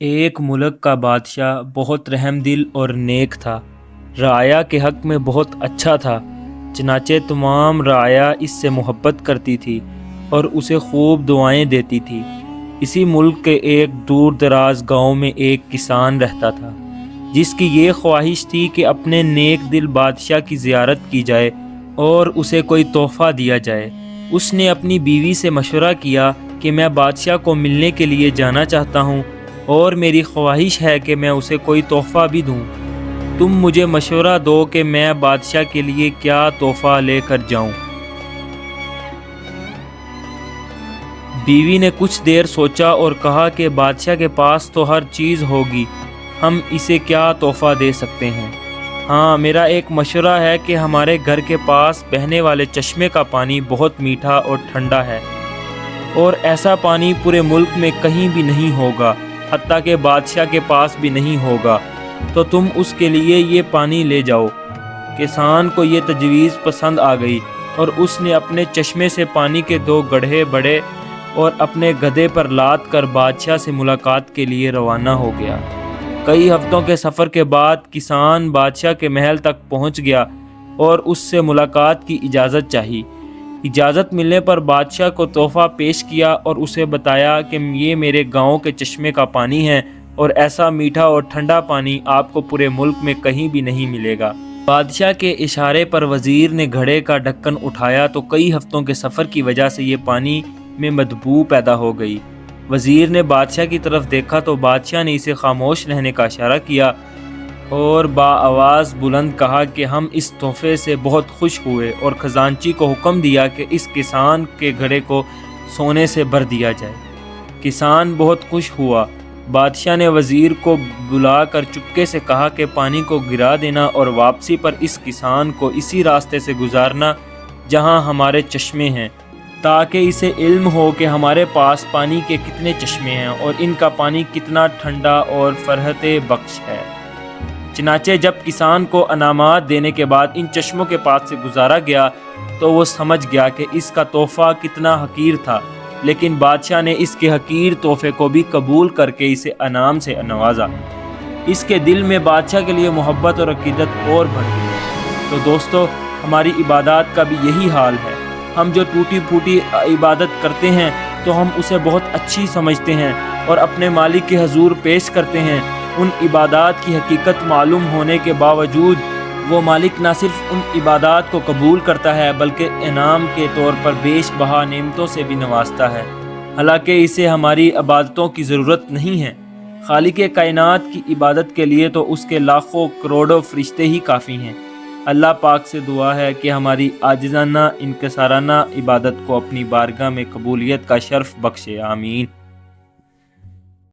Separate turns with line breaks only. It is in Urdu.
ایک ملک کا بادشاہ بہت رحم دل اور نیک تھا۔ رعایا کے حق میں بہت اچھا تھا، چنانچہ تمام رعایا اس سے محبت کرتی تھی اور اسے خوب دعائیں دیتی تھی۔ اسی ملک کے ایک دور دراز گاؤں میں ایک کسان رہتا تھا، جس کی یہ خواہش تھی کہ اپنے نیک دل بادشاہ کی زیارت کی جائے اور اسے کوئی تحفہ دیا جائے۔ اس نے اپنی بیوی سے مشورہ کیا کہ میں بادشاہ کو ملنے کے لیے جانا چاہتا ہوں اور میری خواہش ہے کہ میں اسے کوئی تحفہ بھی دوں۔ تم مجھے مشورہ دو کہ میں بادشاہ کے لیے کیا تحفہ لے کر جاؤں۔ بیوی نے کچھ دیر سوچا اور کہا کہ بادشاہ کے پاس تو ہر چیز ہوگی، ہم اسے کیا تحفہ دے سکتے ہیں؟ ہاں، میرا ایک مشورہ ہے کہ ہمارے گھر کے پاس بہنے والے چشمے کا پانی بہت میٹھا اور ٹھنڈا ہے، اور ایسا پانی پورے ملک میں کہیں بھی نہیں ہوگا، حتیٰ کہ بادشاہ کے پاس بھی نہیں ہوگا، تو تم اس کے لیے یہ پانی لے جاؤ۔ کسان کو یہ تجویز پسند آ گئی اور اس نے اپنے چشمے سے پانی کے 2 گڑھے بڑے اور اپنے گدھے پر لاد کر بادشاہ سے ملاقات کے لیے روانہ ہو گیا۔ کئی ہفتوں کے سفر کے بعد کسان بادشاہ کے محل تک پہنچ گیا اور اس سے ملاقات کی اجازت چاہی۔ اجازت ملنے پر بادشاہ کو تحفہ پیش کیا اور اسے بتایا کہ یہ میرے گاؤں کے چشمے کا پانی ہے اور ایسا میٹھا اور ٹھنڈا پانی آپ کو پورے ملک میں کہیں بھی نہیں ملے گا۔ بادشاہ کے اشارے پر وزیر نے گھڑے کا ڈھکن اٹھایا تو کئی ہفتوں کے سفر کی وجہ سے یہ پانی میں بدبو پیدا ہو گئی۔ وزیر نے بادشاہ کی طرف دیکھا تو بادشاہ نے اسے خاموش رہنے کا اشارہ کیا اور آواز بلند کہا کہ ہم اس تحفے سے بہت خوش ہوئے، اور خزانچی کو حکم دیا کہ اس کسان کے گھڑے کو سونے سے بھر دیا جائے۔ کسان بہت خوش ہوا۔ بادشاہ نے وزیر کو بلا کر چپکے سے کہا کہ پانی کو گرا دینا اور واپسی پر اس کسان کو اسی راستے سے گزارنا جہاں ہمارے چشمے ہیں، تاکہ اسے علم ہو کہ ہمارے پاس پانی کے کتنے چشمے ہیں اور ان کا پانی کتنا ٹھنڈا اور فرحت بخش ہے۔ چنانچہ جب کسان کو انعامات دینے کے بعد ان چشموں کے پاس سے گزارا گیا تو وہ سمجھ گیا کہ اس کا تحفہ کتنا حقیر تھا، لیکن بادشاہ نے اس کے حقیر تحفے کو بھی قبول کر کے اسے انعام سے نوازا۔ اس کے دل میں بادشاہ کے لیے محبت اور عقیدت اور بڑھ گئی۔ تو دوستو، ہماری عبادات کا بھی یہی حال ہے۔ ہم جو ٹوٹی پھوٹی عبادت کرتے ہیں تو ہم اسے بہت اچھی سمجھتے ہیں اور اپنے مالک کے حضور پیش کرتے ہیں۔ ان عبادات کی حقیقت معلوم ہونے کے باوجود وہ مالک نہ صرف ان عبادات کو قبول کرتا ہے بلکہ انعام کے طور پر بیش بہا نعمتوں سے بھی نوازتا ہے، حالانکہ اسے ہماری عبادتوں کی ضرورت نہیں ہے۔ خالق کائنات کی عبادت کے لیے تو اس کے لاکھوں کروڑوں فرشتے ہی کافی ہیں۔ اللہ پاک سے دعا ہے کہ ہماری عاجزانہ انکسارانہ عبادت کو اپنی بارگاہ میں قبولیت کا شرف بخشے، آمین۔